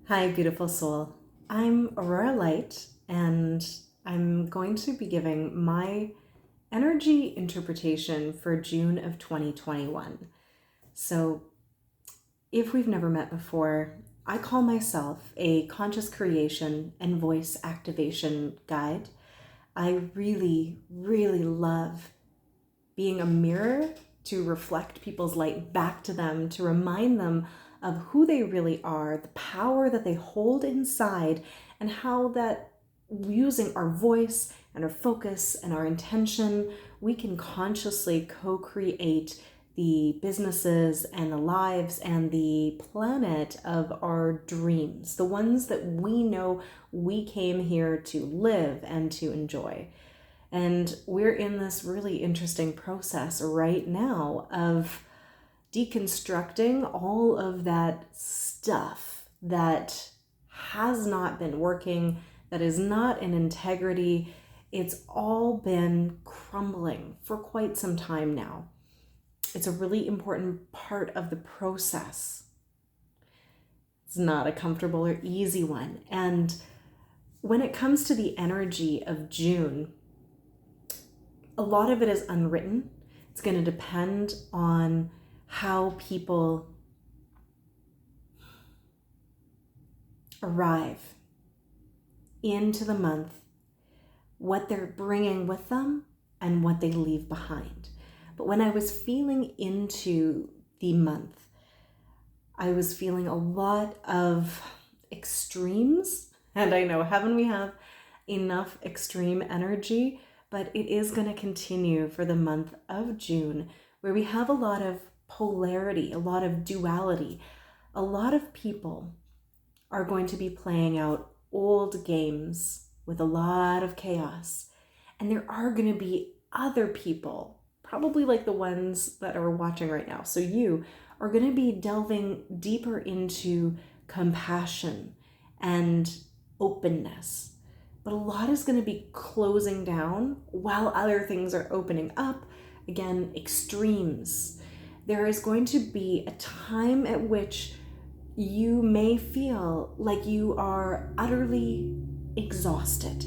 Hi, beautiful soul. I'm Aurora Light, and I'm going to be giving my energy interpretation for June of 2021. So, if we've never met before, I call myself a conscious creation and voice activation guide. I really, really love being a mirror to reflect people's light back to them, to remind them of who they really are, the power that they hold inside, and how that using our voice and our focus and our intention, we can consciously co-create the businesses and the lives and the planet of our dreams, the ones that we know we came here to live and to enjoy. And we're in this really interesting process right now of deconstructing all of that stuff that has not been working, that is not in integrity. It's all been crumbling for quite some time now. It's a really important part of the process. It's not a comfortable or easy one. And when it comes to the energy of June, a lot of it is unwritten. It's going to depend on how people arrive into the month, what they're bringing with them, and what they leave behind. But when I was feeling into the month, I was feeling a lot of extremes. And I know, haven't we have enough extreme energy? But it is going to continue for the month of June, where we have a lot of polarity, a lot of duality. A lot of people are going to be playing out old games with a lot of chaos. And there are going to be other people, probably like the ones that are watching right now. So you are going to be delving deeper into compassion and openness. But a lot is going to be closing down while other things are opening up. Again, extremes. There is going to be a time at which you may feel like you are utterly exhausted.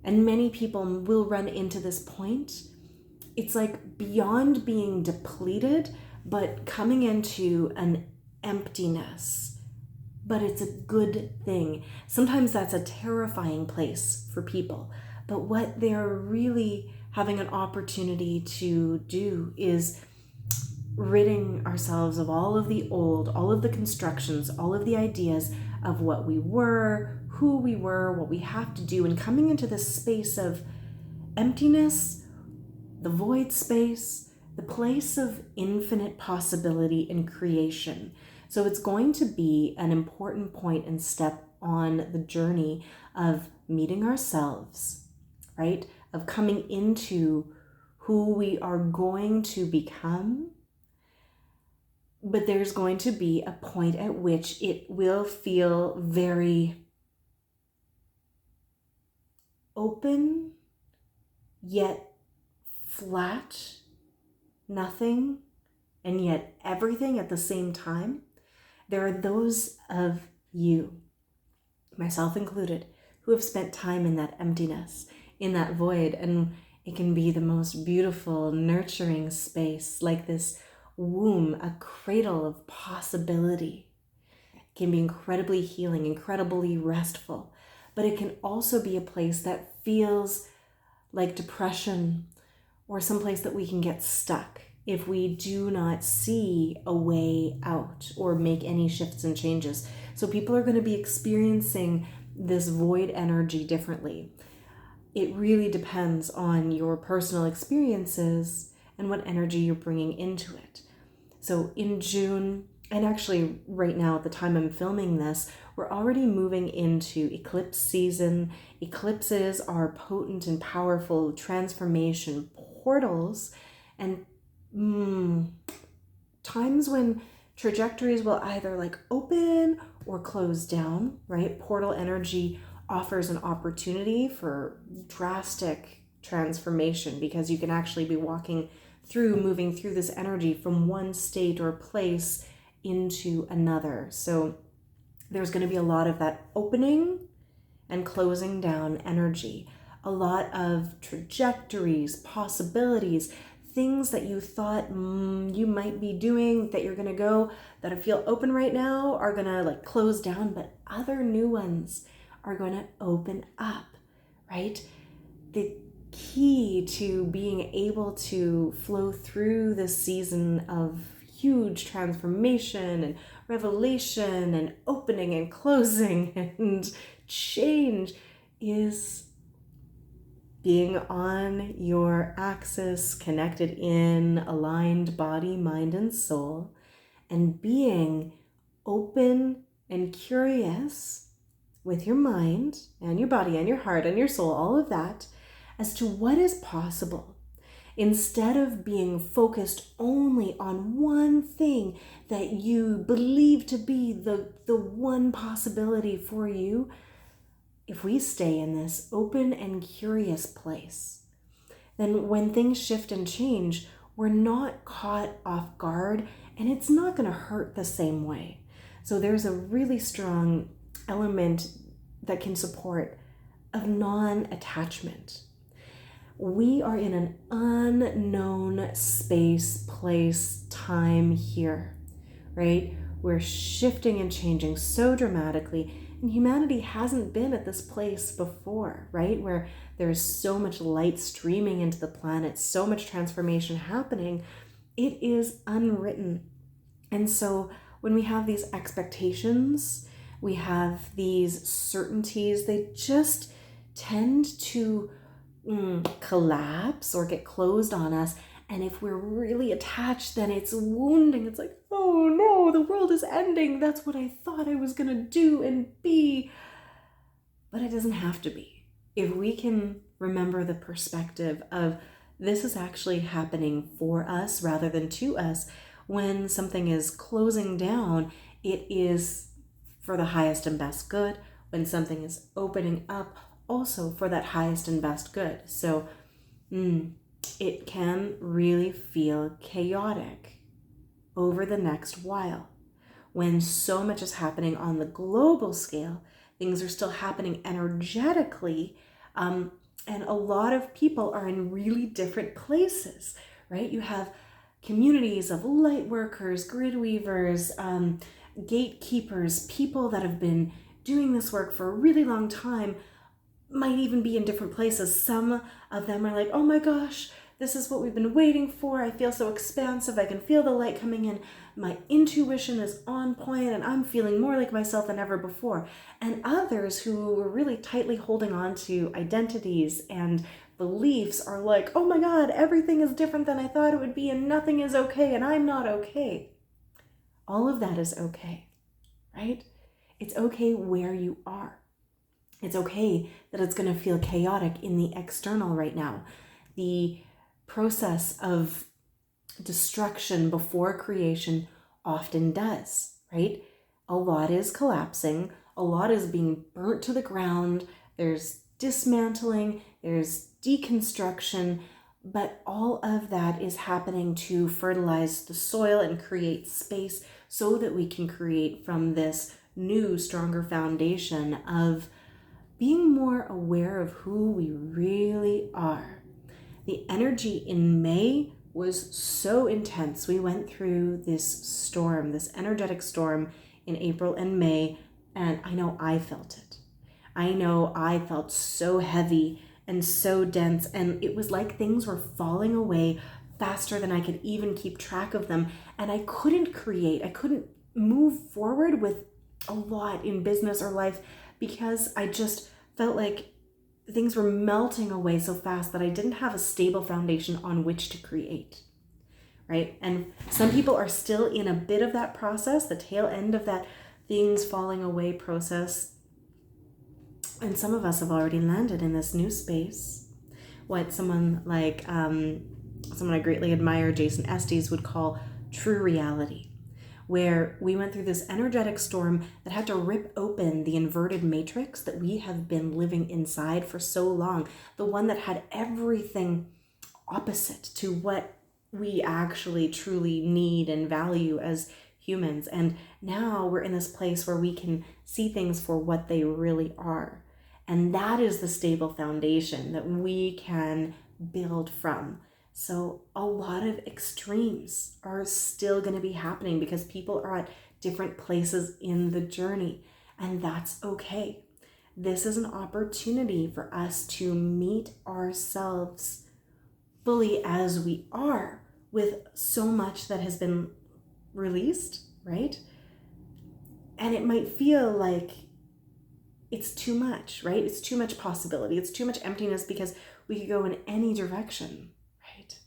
And many people will run into this point. It's like beyond being depleted, but coming into an emptiness. But it's a good thing. Sometimes that's a terrifying place for people. But what they're really having an opportunity to do is ridding ourselves of all of the old, all of the constructions, all of the ideas of what we were, who we were, what we have to do, and coming into this space of emptiness, the void space, the place of infinite possibility and creation. So it's going to be an important point and step on the journey of meeting ourselves, right? Of coming into who we are going to become. But there's going to be a point at which it will feel very open, yet flat, nothing, and yet everything at the same time. There are those of you, myself included, who have spent time in that emptiness, in that void, and it can be the most beautiful, nurturing space, like this womb, a cradle of possibility. It can be incredibly healing, incredibly restful, but it can also be a place that feels like depression or someplace that we can get stuck if we do not see a way out or make any shifts and changes. So people are going to be experiencing this void energy differently. It really depends on your personal experiences and what energy you're bringing into it. So in June, and actually right now at the time I'm filming this, we're already moving into eclipse season. Eclipses are potent and powerful transformation portals, and times when trajectories will either like open or close down, right? Portal energy offers an opportunity for drastic transformation because you can actually be moving through this energy from one state or place into another. So there's going to be a lot of that opening and closing down energy, a lot of trajectories, possibilities, things that you thought you might be doing, that you're going to go, that I feel open right now, are going to like close down, but other new ones are going to open up, right? The key to being able to flow through this season of huge transformation and revelation and opening and closing and change is being on your axis, connected in, aligned body, mind, and soul, and being open and curious with your mind and your body and your heart and your soul, all of that, as to what is possible. Instead of being focused only on one thing that you believe to be the one possibility for you, if we stay in this open and curious place, then when things shift and change, we're not caught off guard, and it's not going to hurt the same way. So there's a really strong element that can support of non-attachment. We are in an unknown space, place, time here, right? We're shifting and changing so dramatically, and humanity hasn't been at this place before, right? Where there's so much light streaming into the planet, so much transformation happening. It is unwritten. And so when we have these expectations, we have these certainties, they just tend to collapse or get closed on us. And if we're really attached, then it's wounding. It's like, oh no, the world is ending. That's what I thought I was going to do and be. But it doesn't have to be. If we can remember the perspective of this is actually happening for us rather than to us, when something is closing down, it is for the highest and best good. When something is opening up, also for that highest and best good. So, it can really feel chaotic over the next while. When so much is happening on the global scale, things are still happening energetically, and a lot of people are in really different places, right? You have communities of light workers, grid weavers, gatekeepers, people that have been doing this work for a really long time, might even be in different places. Some of them are like, oh my gosh, this is what we've been waiting for. I feel so expansive. I can feel the light coming in. My intuition is on point and I'm feeling more like myself than ever before. And others who were really tightly holding on to identities and beliefs are like, oh my God, everything is different than I thought it would be and nothing is okay and I'm not okay. All of that is okay, right? It's okay where you are. It's okay that it's going to feel chaotic in the external right now. The process of destruction before creation often does, right? A lot is collapsing. A lot is being burnt to the ground. There's dismantling. There's deconstruction. But all of that is happening to fertilize the soil and create space so that we can create from this new, stronger foundation of being more aware of who we really are. The energy in May was so intense. We went through this storm, this energetic storm in April and May, and I know I felt it. I know I felt so heavy and so dense, and it was like things were falling away faster than I could even keep track of them, and I couldn't move forward with a lot in business or life because I just felt like things were melting away so fast that I didn't have a stable foundation on which to create, right? And some people are still in a bit of that process, the tail end of that things falling away process. And some of us have already landed in this new space, what someone like, someone I greatly admire, Jason Estes, would call true reality, where we went through this energetic storm that had to rip open the inverted matrix that we have been living inside for so long, the one that had everything opposite to what we actually truly need and value as humans. And now we're in this place where we can see things for what they really are. And that is the stable foundation that we can build from. So a lot of extremes are still going to be happening because people are at different places in the journey, and that's okay. This is an opportunity for us to meet ourselves fully as we are, with so much that has been released, right? And it might feel like it's too much, right? It's too much possibility. It's too much emptiness because we could go in any direction, right?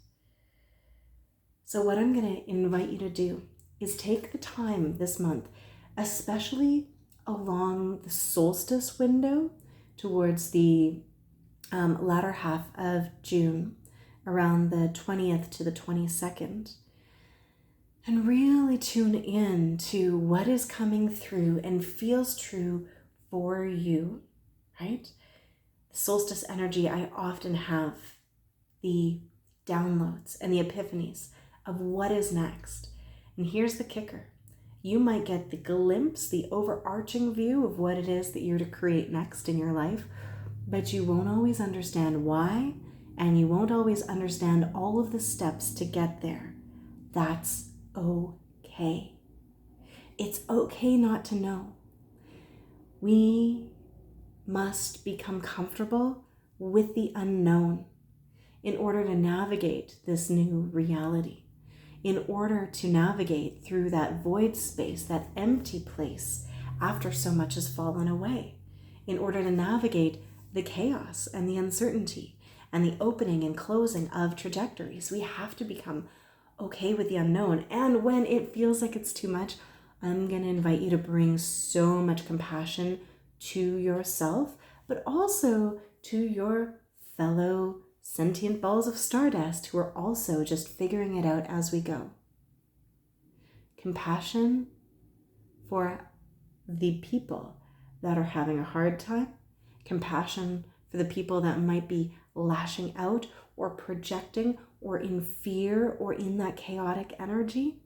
So what I'm going to invite you to do is take the time this month, especially along the solstice window towards the latter half of June, around the 20th to the 22nd, and really tune in to what is coming through and feels true for you, right? The solstice energy, I often have the downloads and the epiphanies of what is next. And here's the kicker. You might get the glimpse, the overarching view of what it is that you're to create next in your life, but you won't always understand why, and you won't always understand all of the steps to get there. That's okay. It's okay not to know. We must become comfortable with the unknown in order to navigate this new reality, in order to navigate through that void space, that empty place after so much has fallen away, in order to navigate the chaos and the uncertainty and the opening and closing of trajectories. We have to become okay with the unknown. And when it feels like it's too much, I'm going to invite you to bring so much compassion to yourself, but also to your fellow sentient balls of stardust who are also just figuring it out as we go. Compassion for the people that are having a hard time, compassion for the people that might be lashing out or projecting or in fear or in that chaotic energy,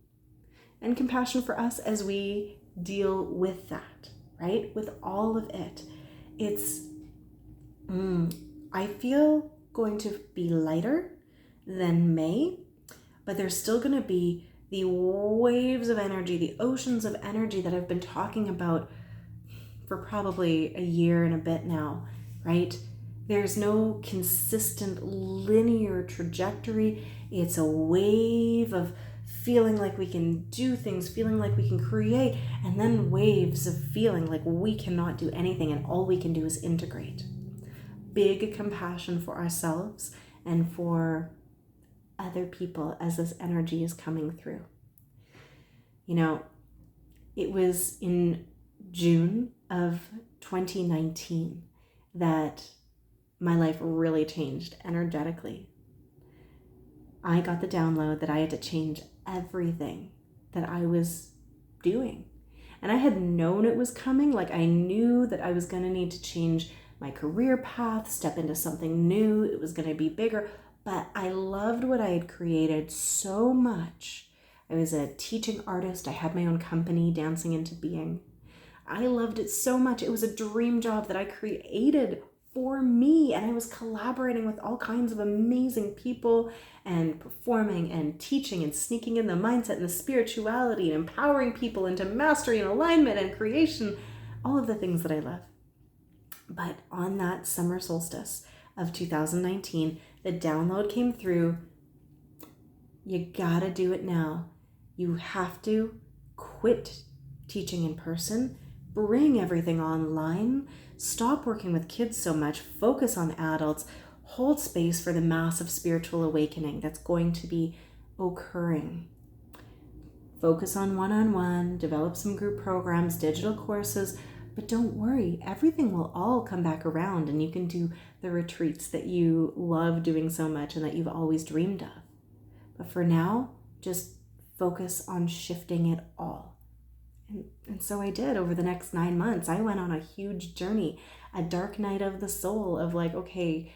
and compassion for us as we deal with that, right? With all of it. It's, I feel going to be lighter than May, but there's still going to be the waves of energy, the oceans of energy that I've been talking about for probably a year and a bit now, right? There's no consistent linear trajectory. It's a wave of feeling like we can do things, feeling like we can create, and then waves of feeling like we cannot do anything and all we can do is integrate. Big compassion for ourselves and for other people as this energy is coming through. You know, it was in June of 2019 that my life really changed energetically. I got the download that I had to change everything that I was doing. And I had known it was coming. Like, I knew that I was going to need to change my career path, step into something new. It was going to be bigger. But I loved what I had created so much. I was a teaching artist. I had my own company, Dancing into Being. I loved it so much. It was a dream job that I created for me, and I was collaborating with all kinds of amazing people and performing and teaching and sneaking in the mindset and the spirituality and empowering people into mastery and alignment and creation, all of the things that I love. But on that summer solstice of 2019, the download came through. You gotta do it now. You have to quit teaching in person, bring everything online, stop working with kids so much, focus on adults, hold space for the massive spiritual awakening that's going to be occurring. Focus on one-on-one, develop some group programs, digital courses, but don't worry, everything will all come back around and you can do the retreats that you love doing so much and that you've always dreamed of. But for now, just focus on shifting it all. And so I did. Over the next 9 months, I went on a huge journey, a dark night of the soul of like, okay,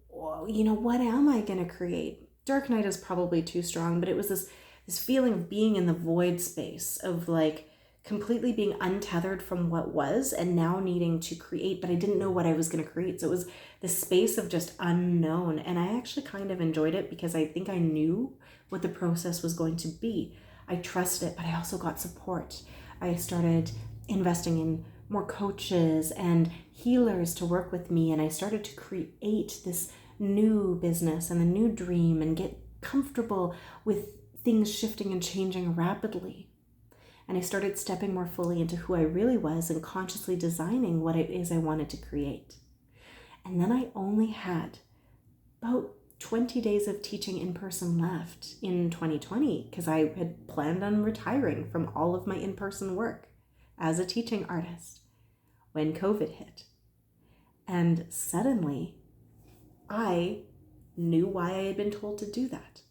what am I going to create? Dark night is probably too strong, but it was this this feeling of being in the void space, of like completely being untethered from what was and now needing to create, but I didn't know what I was going to create. So it was this space of just unknown. And I actually kind of enjoyed it because I think I knew what the process was going to be. I trusted it, but I also got support. I started investing in more coaches and healers to work with me, and I started to create this new business and a new dream and get comfortable with things shifting and changing rapidly. And I started stepping more fully into who I really was and consciously designing what it is I wanted to create. And then I only had about 20 days of teaching in person left in 2020 because I had planned on retiring from all of my in-person work as a teaching artist when COVID hit. And suddenly I knew why I had been told to do that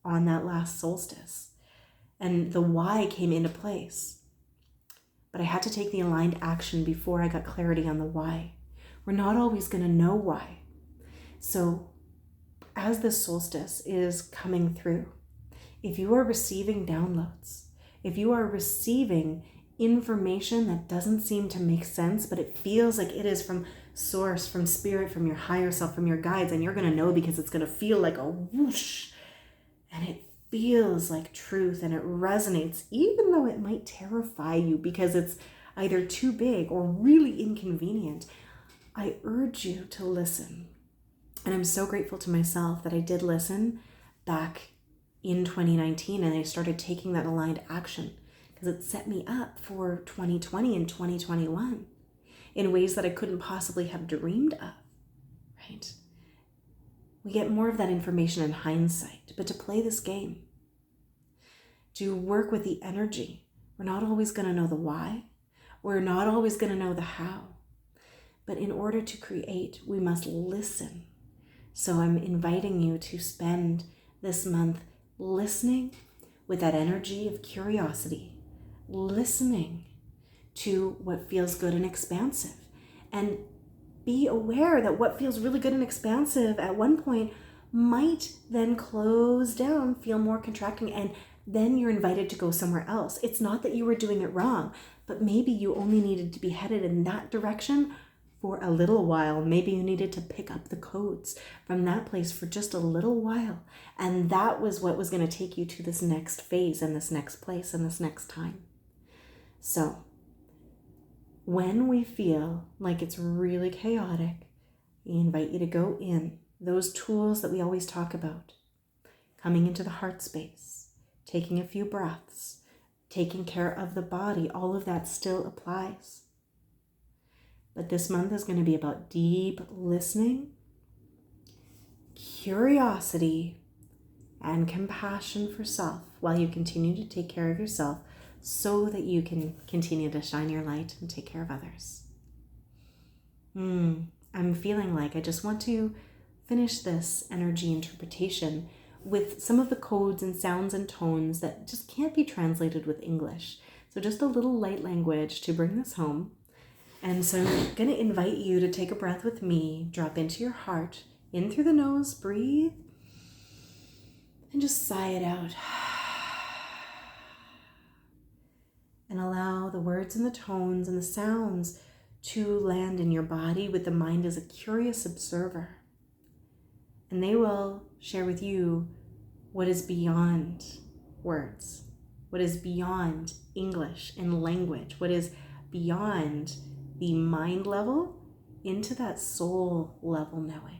on that last solstice. And the why came into place. But I had to take the aligned action before I got clarity on the why. We're not always going to know why. So as this solstice is coming through, if you are receiving downloads, if you are receiving information that doesn't seem to make sense, but it feels like it is from source, from spirit, from your higher self, from your guides, and you're going to know because it's going to feel like a whoosh, and it feels like truth and it resonates, even though it might terrify you because it's either too big or really inconvenient, I urge you to listen. And I'm so grateful to myself that I did listen back in 2019 and I started taking that aligned action because it set me up for 2020 and 2021 in ways that I couldn't possibly have dreamed of, right? We get more of that information in hindsight, but to play this game, to work with the energy, we're not always going to know the why. We're not always going to know the how. But in order to create, we must listen. So I'm inviting you to spend this month listening with that energy of curiosity, listening to what feels good and expansive, and be aware that what feels really good and expansive at one point might then close down, feel more contracting, and then you're invited to go somewhere else. It's not that you were doing it wrong, but maybe you only needed to be headed in that direction for a little while. Maybe you needed to pick up the codes from that place for just a little while. And that was what was going to take you to this next phase and this next place and this next time. So when we feel like it's really chaotic, I invite you to go in. Those tools that we always talk about, coming into the heart space, taking a few breaths, taking care of the body, all of that still applies. But this month is going to be about deep listening, curiosity, and compassion for self while you continue to take care of yourself so that you can continue to shine your light and take care of others. I'm feeling like I just want to finish this energy interpretation with some of the codes and sounds and tones that just can't be translated with English. So just a little light language to bring this home. And so I'm going to invite you to take a breath with me, drop into your heart, in through the nose, breathe, and just sigh it out. And allow the words and the tones and the sounds to land in your body with the mind as a curious observer. And they will share with you what is beyond words, what is beyond English and language, what is beyond the mind level into that soul level knowing.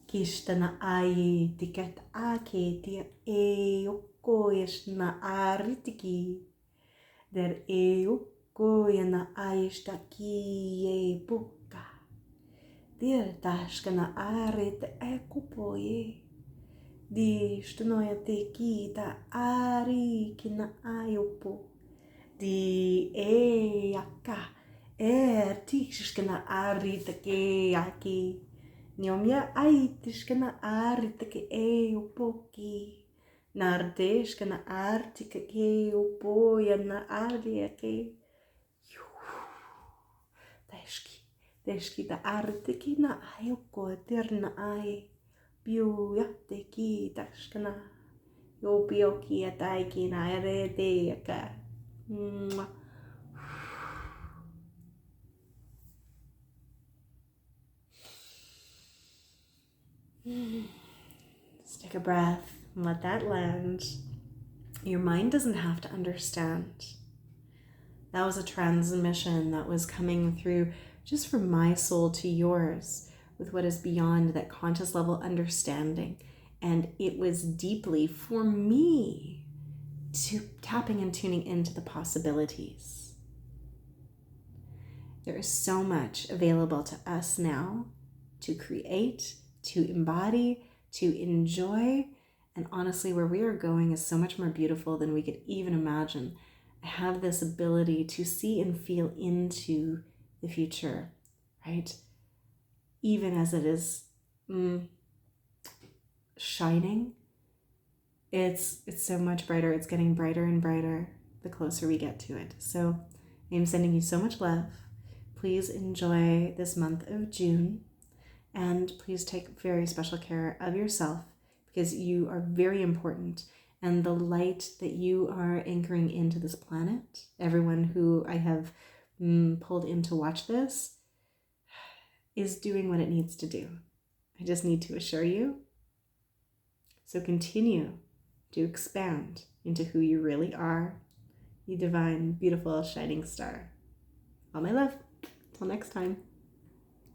Kishtana ai tiket ake tia koyeshna aritiki der koyana aishtaki buka dir tashkana arit ekupoye di shtunoya teki ta ari kina ayopo di aka tishkana aritake aki Nyomya aitishkana artike upoki nardeshkana artike upoya na ariake deshki da artike na ayoko terna ai biu yateki tashkana Yopioki ataiki naeredeaka. Just take a breath and let that land. Your mind doesn't have to understand. That was a transmission that was coming through just from my soul to yours with what is beyond that conscious level understanding. And it was deeply for me to tapping and tuning into the possibilities. There is so much available to us now to create, to embody, to enjoy. And honestly, where we are going is so much more beautiful than we could even imagine. I have this ability to see and feel into the future, right? Even as it is shining, it's so much brighter. It's getting brighter and brighter the closer we get to it. So I'm sending you so much love. Please enjoy this month of June, and please take very special care of yourself, because you are very important, and the light that you are anchoring into this planet, everyone who I have pulled in to watch this, is doing what it needs to do. I just need to assure you. So continue to expand into who you really are, you divine, beautiful, shining star. All my love. Till next time.